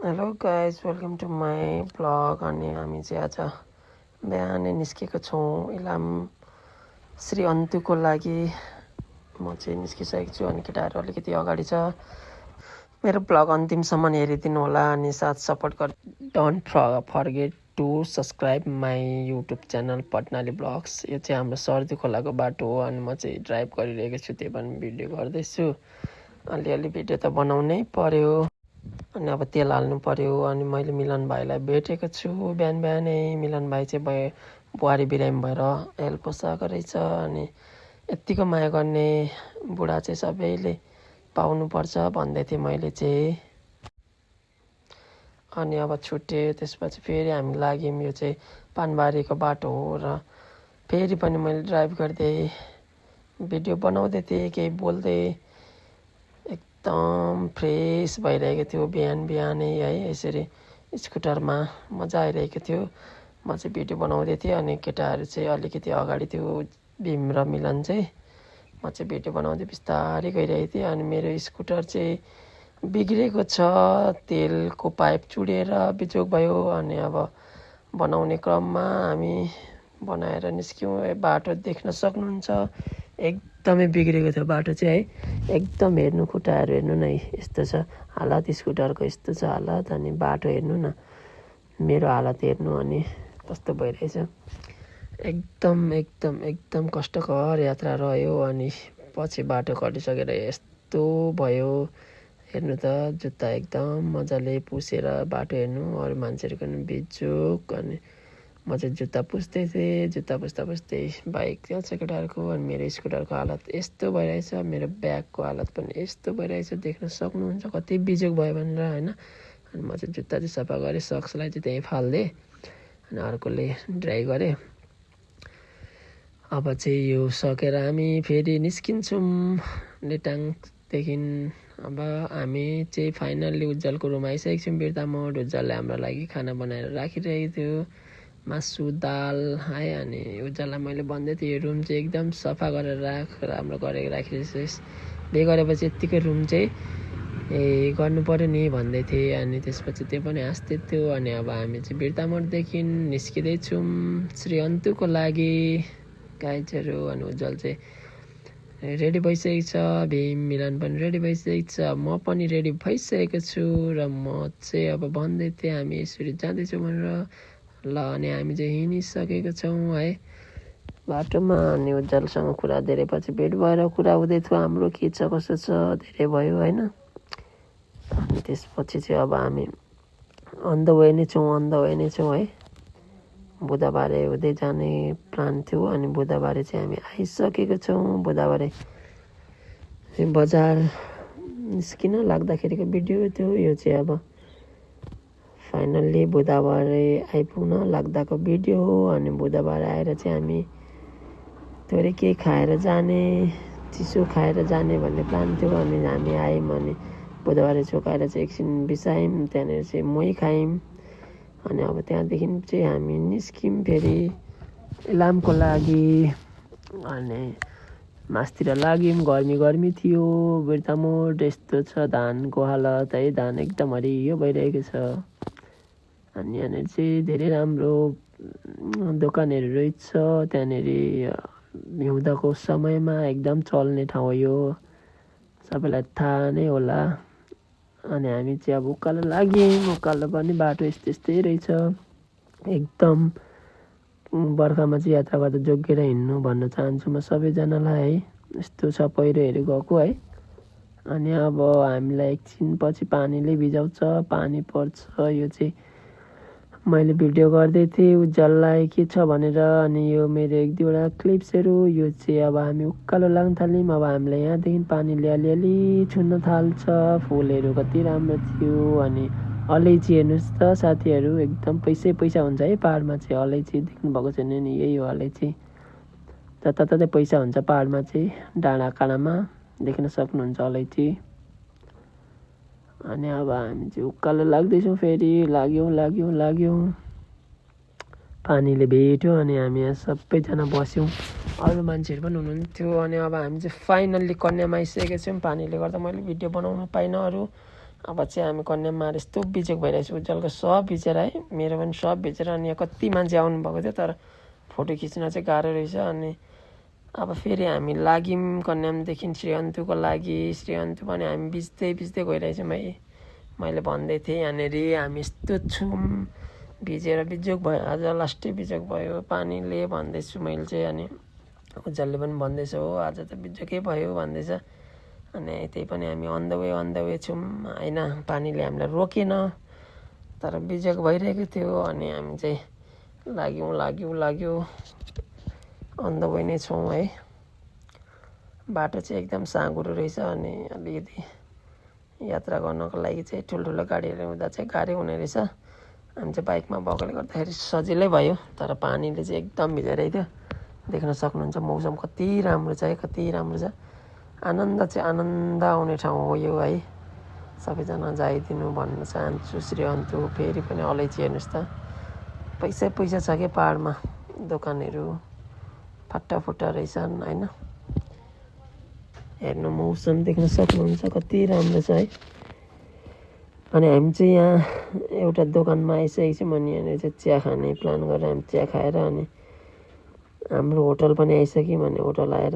Hello guys welcome to my blog. अनि हामी चाहिँ आज बिहानै निस्केको छौँ इलाम श्री अन्तुको लागि। म चाहिँ निस्किसकेको छु अनि केटाहरू अलिकति अगाडि छ। मेरो ब्लग अन्तिमसम्म हेरिदिनु होला अनि साथ सपोर्ट गर। Don't forget to subscribe my YouTube channel Patnali vlogs. यो चाहिँ हाम्रो सर्दी खोलाको बाटो हो अनि म चाहिँ ड्राइभ गरिरहेको छु, त्यही पनि भिडियो गर्दैछु। अलिअलि भिडियो त बनाउनै पर्यो अनि अब तेल हाल्नु पर्यो। अनि मैले मिलन भाइलाई भेटेको छु बिहान बिहानै। मिलन भाइ चाहिँ बुहारी बिरामी भएर हेल्प पोसाएको रहेछ। अनि यत्तिको माया गर्ने बुढा चाहिँ सबैले पाउनुपर्छ भन्दै थिएँ मैले चाहिँ। अनि अब छुट्यो, त्यसपछि फेरि हामी लाग्यौँ। यो चाहिँ पानबारीको बाटो हो र फेरि पनि मैले ड्राइभ गर्दै भिडियो बनाउँदै थिएँ, केही बोल्दै। एकदम फ्रेस भइरहेको थियो बिहान बिहानै है। यसरी स्कुटरमा मजा आइरहेको थियो। म चाहिँ भिडियो बनाउँदै थिएँ अनि केटाहरू चाहिँ अलिकति अगाडि थियो, भीम र मिलन चाहिँ। म चाहिँ भिडियो बनाउँदै बिस्तारै गइरहेको थिएँ। अनि मेरो स्कुटर चाहिँ बिग्रेको छ, तेलको पाइप चुडेर बिजोग भयो। अनि अब बनाउने क्रममा हामी बनाएर निस्क्यौँ। बाटो देख्न सक्नुहुन्छ एकदमै बिग्रेको थियो बाटो चाहिँ है। एकदम हेर्नु, खुट्टाहरू हेर्नु न यस्तो छ हालत, स्कुटरको यस्तो छ हालत। अनि बाटो हेर्नु न, मेरो हालत हेर्नु अनि कस्तो भइरहेछ। एकदम एकदम एकदम कष्टकर यात्रा रह्यो। अनि पछि बाटो कटिसकेर यस्तो भयो हेर्नु त। जुत्ता एकदम मजाले पुसेर बाटो हेर्नु, अरू मान्छेहरूको पनि बिजोक। अनि म चाहिँ जुत्ता पुस्दै थिएँ, जुत्ता पुस्दा पुस्दै बाइक चल्छ केटाहरूको। अनि मेरो स्कुटरको हालत यस्तो भइरहेछ, मेरो ब्यागको हालत पनि यस्तो भइरहेछ, देख्न सक्नुहुन्छ कति बिजोग भयो भनेर होइन। अनि म चाहिँ जुत्ता चाहिँ सफा गरेँ, सक्सलाई चाहिँ त्यहीँ फालिदिएँ अनि अर्कोले ड्राई गरेँ। अब चाहिँ यो सकेर हामी फेरि निस्किन्छौँ लेटाङदेखि। अब हामी चाहिँ फाइनल्ली उज्जवलको रुम आइसकेको छौँ, बिर्ता मोड। उज्जवलले हाम्रो लागि खाना बनाएर राखिरहेको थियो, मासु दाल है। अनि उज्जवललाई मैले भन्दै थिएँ यो रुम चाहिँ एकदम सफा गरेर राख, राम्रो गरेर राखिरहेछस्, बे गरेपछि यत्तिकै रुम चाहिँ गर्नु पऱ्यो नि भन्दै थिएँ। अनि त्यसपछि त्यो पनि हाँस्दै थियो। अनि अब हामी चाहिँ बिर्ता मोडदेखि निस्किँदैछौँ श्री अन्तुको लागि गाइजहरू। अनि उज्जवल चाहिँ रेडी भइसकेको छ, भीम मिलन पनि रेडी भइसकेको छ, म पनि रेडी भइसकेको छु। र म चाहिँ अब भन्दै थिएँ हामी यसरी जाँदैछौँ भनेर। ल अनि हामी चाहिँ हिँडिसकेको छौँ है बाटोमा। अनि उज्जवलसँग कुरा धेरै पछि भेट भएर कुरा हुँदै थियो हाम्रो, के छ कसो छ धेरै भयो होइन। अनि त्यसपछि चाहिँ अब हामी अन द वे नै छौँ है। बुधबारे हुँदै जाने प्लान थियो अनि बुधबारे चाहिँ हामी आइसकेको छौँ। बुधबारे बजार निस्किन लाग्दाखेरिको भिडियो थियो यो चाहिँ। अब फाइनल्ली बुधबारे आइपुग्न लाग्दाको भिडियो हो। अनि बुधबार आएर चाहिँ हामी थोरै केही खाएर जाने, चिसो खाएर जाने भन्ने प्लान थियो। अनि हामी आयौँ अनि बुधबारे चोकाएर चाहिँ एकछिन बिसायौँ, त्यहाँनिर चाहिँ मही खायौँ। अनि अब त्यहाँदेखि चाहिँ हामी निस्क्यौँ फेरि इलामको लागि। अनि मासतिर लाग्यौँ, गर्मी थियो। बिर्ता मोड यस्तो छ धानको हालत है, धान एकदम हरियो भइरहेको छ। अनि यहाँनिर चाहिँ धेरै राम्रो दोकानहरू रहेछ, त्यहाँनिर हिउँदको समयमा एकदम चल्ने ठाउँ हो यो, सबैलाई थाहा नै होला। अनि हामी चाहिँ अब उकालो लाग्यौँ, उकालो पनि बाटो यस्तै रहेछ एकदम। बर्खामा चाहिँ यात्रा गर्दा जोगिएर हिँड्नु भन्न चाहन्छु म सबैजनालाई है, यस्तो छ पहिरोहरू गएको है। अनि अब हामीलाई एकछिन पछि पानीले भिजाउँछ, पानी पर्छ। यो चाहिँ मैले भिडियो गर्दै थिएँ उज्जवललाई के छ भनेर। अनि यो मेरो एक दुईवटा क्लिप्सहरू। यो चाहिँ अब हामी उकालो लाग्न थाल्यौँ। अब हामीलाई यहाँदेखि पानीले अलिअलि छुन्न थाल्छ, फुलहरू कति राम्रो थियो। अनि अलैँची हेर्नुहोस् त साथीहरू, एकदम पैसा हुन्छ है पाहाडमा चाहिँ। अलैँची देख्नुभएको छैन नि, यही हो अलैँची, जताततै पैसा हुन्छ पाहाडमा चाहिँ, डाँडा काँडामा देख्न सक्नुहुन्छ अलैँची। अनि अब हामी चाहिँ उकालो लाग्दैछौँ, फेरि लाग्यौँ पानीले भेट्यो। अनि हामी यहाँ सबैजना बस्यौँ, अरू मान्छेहरू पनि हुनुहुन्थ्यो। अनि अब हामी चाहिँ फाइनल्ली कन्यामा आइसकेको छौँ। पानीले गर्दा मैले भिडियो बनाउनु पाइनँ अरू। अब चाहिँ हामी कन्याममा यस्तो बिजोग भइरहेको छ उज्जवलको सब भिजेर है मेरो पनि सब भिजेर अनि यहाँ कति मान्छे आउनुभएको थियो तर फोटो खिच्न चाहिँ गाह्रो रहेछ अनि अब फेरि हामी लाग्यौँ कन्यामदेखि श्रीअन्तुको लागि श्रीअन्तु पनि हामी भिज्दै गइरहेछौँ है मैले भन्दै थिएँ यहाँनिर हामी यस्तो छौँ भिजेर बिजोग भयो आज लास्टै बिजोग भयो पानीले भन्दैछु मैले चाहिँ अनि उज्जवलले पनि भन्दैछ हो आज त बिजोगै भयो भन्दैछ अनि त्यही पनि हामी अन द वे छौँ होइन पानीले हामीलाई रोकेन तर बिजोग भइरहेको थियो अनि हामी चाहिँ लाग्यो अन द वे नै छौँ है बाटो चाहिँ एकदम साँघुरो रहेछ अनि अलिकति यात्रा गर्नको लागि चाहिँ ठुल्ठुलो गाडीहरू हुँदा चाहिँ गाह्रो हुने रहेछ हामी चाहिँ बाइकमा भएकोले गर्दाखेरि सजिलै भयो तर पानीले चाहिँ एकदम भिजाइरहेको थियो देख्न सक्नुहुन्छ मौसम कति राम्रो छ है कति राम्रो छ आनन्द आउने ठाउँ हो यो है सबैजना जाइदिनु भन्न चाहन्छु श्रीअन्तु फेरि पनि अलैँची हेर्नुहोस् त पैसा छ क्या पाहाडमा दोकानहरू फाटाफुट्टा रहेछन् होइन हेर्नु मौसम देख्न सक्नुहुन्छ कति राम्रो छ है अनि हामी चाहिँ यहाँ एउटा दोकानमा आइसकेको छौँ अनि यहाँनिर चाहिँ चिया खाने प्लान गरेर हामी चिया खाएर अनि हाम्रो होटल पनि आइसक्यौँ अनि होटल आएर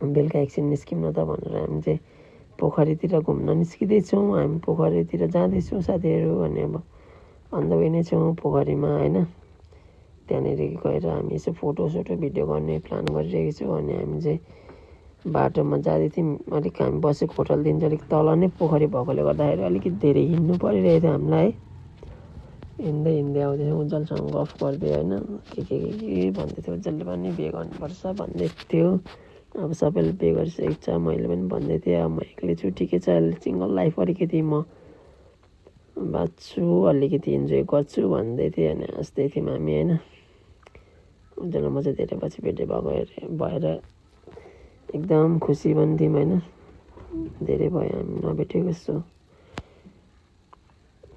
बेलुका एकछिन निस्किउँ न त भनेर हामी चाहिँ पोखरीतिर घुम्न निस्किँदैछौँ हामी पोखरीतिर जाँदैछौँ साथीहरू अनि अब अन द वे नै छौँ पोखरीमा होइन त्यहाँनिर गएर हामी यसो फोटोसोटो भिडियो गर्ने प्लान गरिरहेको छौँ अनि हामी चाहिँ बाटोमा जाँदै थियौँ अलिक हामी बसेको होटलदेखि चाहिँ अलिक तल नै पोखरी भएकोले गर्दाखेरि अलिकति धेरै हिँड्नु परिरहेको थियो हामीलाई है हिँड्दै आउँदैछौँ उज्जवलसँग गफ गर्दै होइन के भन्दै थियो उज्जवलले पनि बिहे गर्नुपर्छ भन्दै थियो अब सबैले बिहे गरिसकेको छ मैले पनि भन्दै थिएँ अब म एक्लै छु ठिकै छ सिङ्गल लाइफ अलिकति म बाँच्छु अलिकति इन्जोय गर्छु भन्दै थिएँ अनि हाँस्दै थियौँ हामी होइन उज्जवल म चाहिँ धेरै पछि भेटे भएर एकदम खुसी पनि थियौँ होइन धेरै भयो हामी नभेटेको जस्तो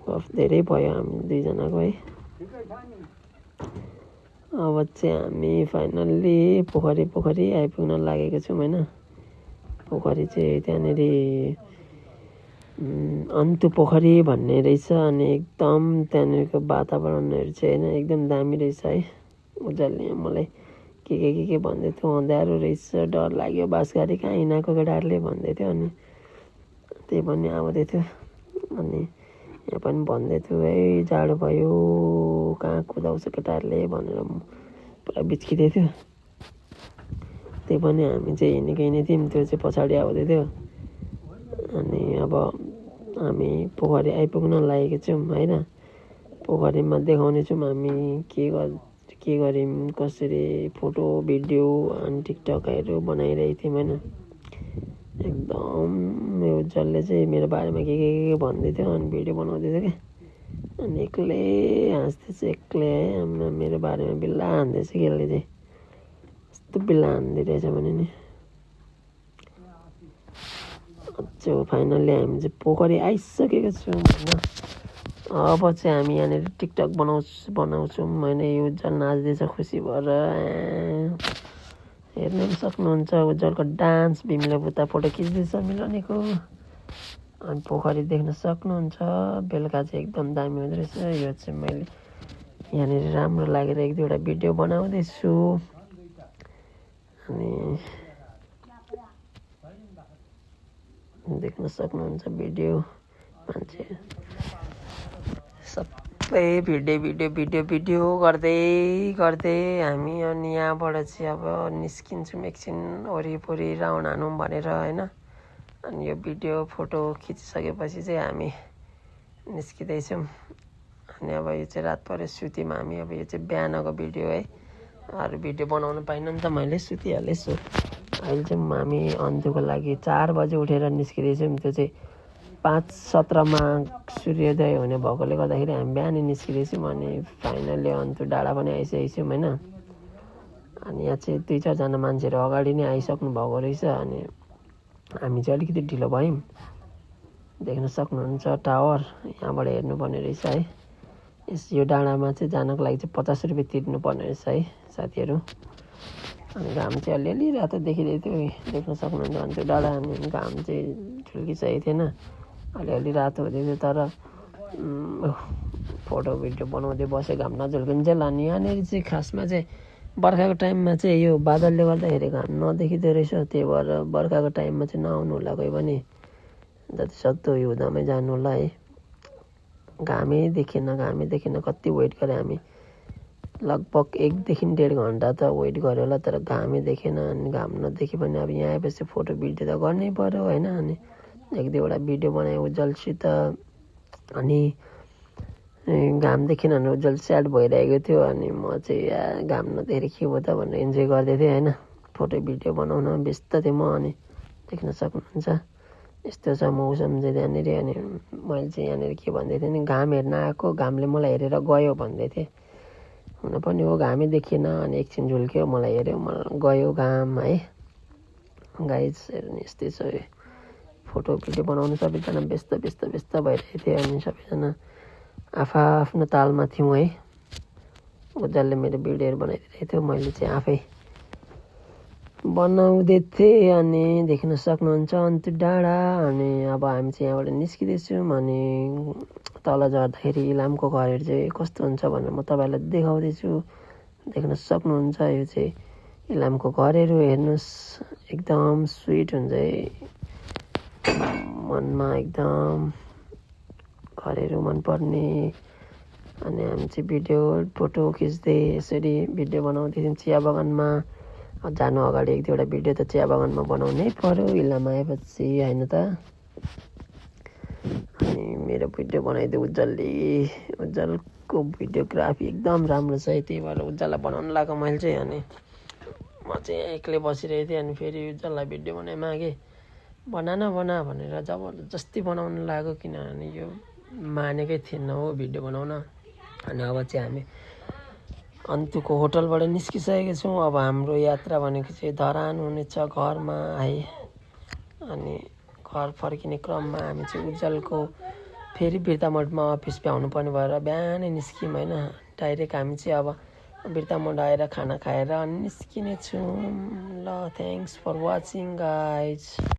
गफ धेरै भयो हामी दुईजनाको है अब चाहिँ हामी फाइनल्ली पोखरी आइपुग्न लागेको छौँ होइन पोखरी चाहिँ त्यहाँनिर अन्तु पोखरी भन्ने रहेछ अनि एकदम त्यहाँनिरको वातावरणहरू चाहिँ होइन एकदम दामी रहेछ है उज्जवलले मलाई के भन्दै थियो अँध्यारो रहेछ डर लाग्यो बाँसघारी कहाँ हिँडाएको केटाहरूले भन्दै थियो अनि त्यही पनि आउँदै थियो अनि यहाँ पनि भन्दै थियो है जाडो भयो कहाँ कुदाउँछ केटाहरूले भनेर पुरा बिच्किँदै थियो त्यही पनि हामी चाहिँ हिँडेकै थियौँ त्यो चाहिँ पछाडि आउँदै थियो अनि अब हामी पोखरी आइपुग्न लागेको छौँ होइन पोखरीमा देखाउने छौँ हामी के गऱ्यौँ कसरी फोटो भिडियो अनि टिकटकहरू बनाइरहेको थियौँ होइन एकदम उज्जवलले चाहिँ मेरो बारेमा के भन्दै थियो अनि भिडियो बनाउँदै थियो क्या अनि एक्लै हाँस्दैछ एक्लै है मेरो बारेमा बिल्ला हान्दैछ कि यसले चाहिँ यस्तो बिल्ला हान्दै रहेछ भने नि अझ फाइनल्ली हामी चाहिँ पोखरी आइसकेको छौँ होइन अब चाहिँ हामी यहाँनिर टिकटक बनाउँछौँ होइन यो उज्जवल नाच्दैछ खुसी भएर हेर्नु पनि सक्नुहुन्छ उज्जवलको डान्स भीमले बुता फोटो खिच्दैछ मिलाउनेको अनि पोखरी देख्न सक्नुहुन्छ बेलुका चाहिँ एकदम दामी हुँदो रहेछ यो चाहिँ मैले यहाँनिर राम्रो लागेर एक दुईवटा भिडियो बनाउँदैछु अनि देख्न सक्नुहुन्छ भिडियो मान्छे सबै भिडियो गर्दै हामी अनि यहाँबाट चाहिँ अब निस्किन्छौँ एकछिन वरिपरि राउन्ड हानौँ भनेर होइन अनि यो भिडियो फोटो खिचिसकेपछि चाहिँ हामी निस्किँदैछौँ अनि अब यो चाहिँ रात पऱ्यो सुत्यौँ हामी अब यो चाहिँ बिहानको भिडियो है अरू भिडियो बनाउनु पाइनँ नि त मैले सुतिहालेछु अहिले चाहिँ हामी अन्तुको लागि 4 बजे उठेर निस्किँदैछौँ त्यो चाहिँ 5:17 सूर्योदय हुने भएकोले गर्दाखेरि हामी बिहानै निस्किँदैछौँ अनि फाइनल्ली अन्तु डाँडा पनि आइसकेको छौँ होइन अनि यहाँ चाहिँ 2-4जना मान्छेहरू अगाडि नै आइसक्नु भएको रहेछ अनि हामी चाहिँ अलिकति ढिलो भयौँ देख्न सक्नुहुन्छ टावर यहाँबाट हेर्नुपर्ने रहेछ है यो डाँडामा चाहिँ जानको लागि चाहिँ 50 रुपियाँ तिर्नुपर्ने रहेछ है साथीहरू अनि घाम चाहिँ अलिअलि रातो देखिँदै थियो देख्न सक्नुहुन्छ अनि त्यो डाँडा अनि घाम चाहिँ झुल्किसकेको थिएन अलिअलि रातो हुँदै थियो तर फोटो भिडियो बनाउँदै बसेँ घाम नझुल्किन्जेल। अनि यहाँनिर चाहिँ खासमा चाहिँ बर्खाको टाइममा चाहिँ यो बादलले गर्दाखेरि घाम नदेखिँदो रहेछ, त्यही भएर बर्खाको टाइममा चाहिँ नआउनु होला कोही पनि, जतिसक्दो हिउँदामै जानु होला है। घामै देखेन कति वेट गरेँ हामी, लगभग 1 देखि 1.5 घन्टा त वेट गऱ्यो होला, तर घामै देखेन। अनि घाम नदेखे पनि अब यहाँ आएपछि फोटो भिडियो त गर्नै पऱ्यो होइन। अनि 1-2वटा भिडियो बनाएँ उज्जवलसित। अनि घाम देखेन भने उज्जवल स्याड भइरहेको थियो, अनि म चाहिँ घाम नदेखेर के भयो त भनेर इन्जोय गर्दै थिएँ होइन। फोटो भिडियो बनाउन व्यस्त थिएँ म। अनि देख्न सक्नुहुन्छ यस्तो छ मौसम चाहिँ त्यहाँनिर। अनि मैले चाहिँ यहाँनिर के भन्दै थिएँ नि, घाम हेर्न आएको, घामले मलाई हेरेर गयो भन्दै थिएँ। हुन पनि हो, घामै देखिएन। अनि एकछिन झुल्क्यो, मलाई हेऱ्यो, मलाई गयो घाम है। गाइज हेर्नु यस्तै छ, फोटो भिडियो बनाउनु सबैजना व्यस्त भइरहेको थियो। अनि सबैजना आफ्नो तालमा थियौँ है। उज्जवलले मेरो भिडियोहरू बनाइदिरहेको थियो, मैले चाहिँ आफै बनाउँदै थिएँ। अनि देख्न सक्नुहुन्छ अन्त डाँडा। अनि अब हामी चाहिँ यहाँबाट निस्किँदैछौँ। अनि तल झर्दाखेरि इलामको घरहरू चाहिँ कस्तो हुन्छ भनेर म तपाईँलाई देखाउँदैछु। देख्न सक्नुहुन्छ यो चाहिँ इलामको घरहरू, हेर्नुहोस् एकदम स्विट हुन्छ है, मनमा एकदम घरहरू मनपर्ने। अनि हामी चाहिँ भिडियो फोटो खिच्दै यसरी भिडियो बनाउँदै थियौँ चिया बगानमा। जानु अगाडि 1-2वटा भिडियो त चिया बगानमा बनाउनै पर्यो इलाम आएपछि होइन त। अनि मेरो भिडियो बनाइदियो उज्जवलको भिडियोग्राफी एकदम राम्रो छ है, त्यही भएर उज्जवललाई बनाउनु लाग्यो मैले चाहिँ। अनि म चाहिँ एक्लै बसिरहेको थिएँ। अनि फेरि उज्जवललाई भिडियो बनाइ मागेँ, बना भनेर जबरजस्ती बनाउनु लाग्यो, किनभने यो मानेकै थिएन हो भिडियो बनाउन। अनि अब चाहिँ हामी अन्त्यको होटलबाट निस्किसकेको छौँ। अब हाम्रो यात्रा भनेको चाहिँ धरान हुनेछ घरमा है। अनि घर फर्किने क्रममा हामी चाहिँ उज्जवलको फेरि बिर्तामोडमा अफिस भ्याउनु पर्ने भएर बिहानै निस्क्यौँ होइन। डाइरेक्ट हामी चाहिँ अब बिर्तामोड आएर खाना खाएर अनि निस्किने छौँ। ल थ्याङ्क्स फर वाचिङ गाइज।